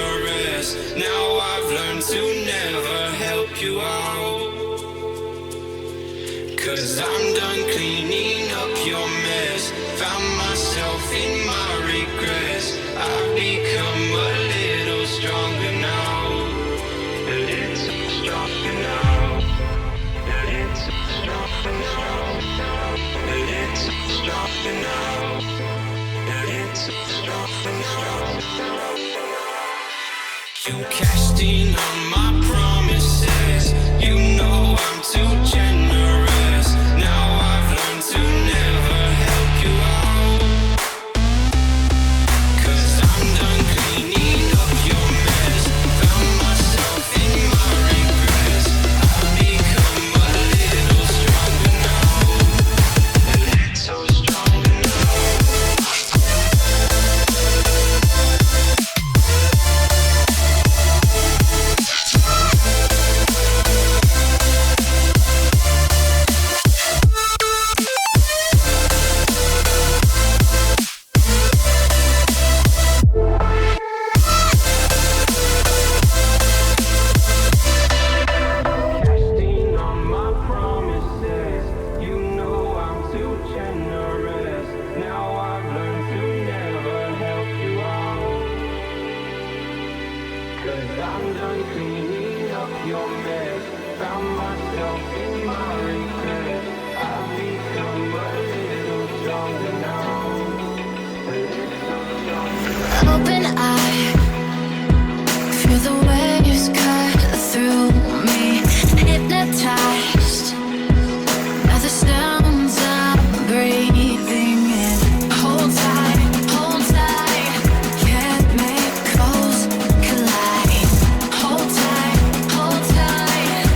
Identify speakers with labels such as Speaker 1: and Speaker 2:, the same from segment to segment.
Speaker 1: generous. Now I've learned to never help you out. 'Cause I'm done cleaning up your mess. Found myself in my regrets. I've become a little stronger now. A little stronger now. A little stronger now. A little stronger now. A little stronger now. You cashed in on my promises. You know I'm too generous. Now I've learned to never help you out. 'Cause I'm done cleaning up your mess. Found myself in my regrets. I've become a little stronger now. A little stronger now. Casting on my promises. You know I'm too generous. Now I've learned to never help you out. 'Cause I'm done cleaning up your mess. Found myself in my regrets. I've become a little stronger now. A little stronger now.
Speaker 2: Open eye, feel the waves cut through me. Hypnotized by the sounds I'm breathing in. Hold tight, chemicals collide. Hold tight, hold tight,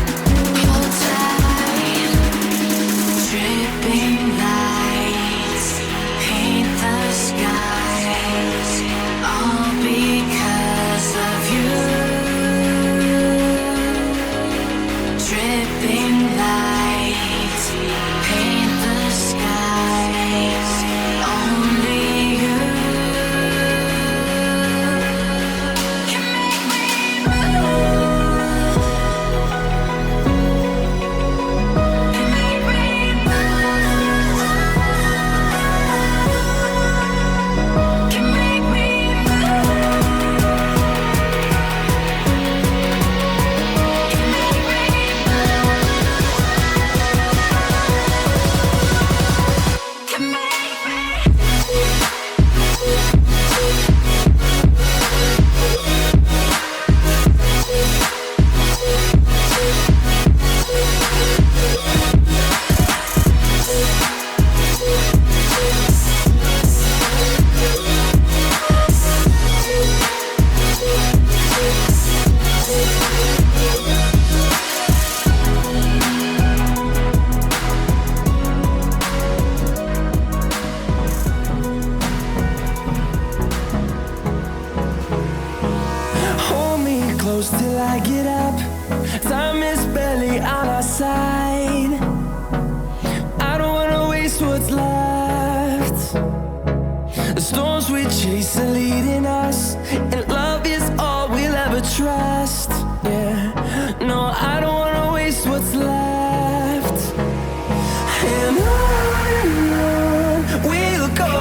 Speaker 2: hold tight. Dripping lights paint the skies, all because of you. Dripping lights paint the skies, only you can make me move. Can make me move. Can make me
Speaker 3: Hold me close till I get up. Time is barely on our side. I don't wanna waste what's left. The storms we chase are leading us, and love is all we'll ever trust. Yeah, no, I don't wanna waste what's left. And on we'll go,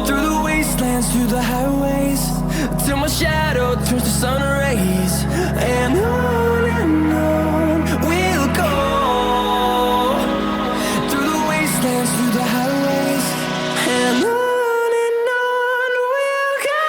Speaker 3: through the wastelands, through the highways, till my shadow turns to sun rays. And on we'll go, through the wastelands, through the highways, and on we'll go.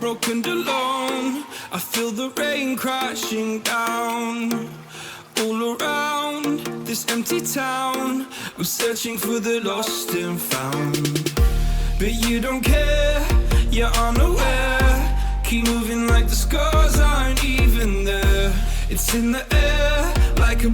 Speaker 3: broken and alone. I feel the rain crashing down all around this empty town. I'm searching for the lost and found, but you don't care, you're unaware. Keep moving like the scars aren't even there. It's in the air like a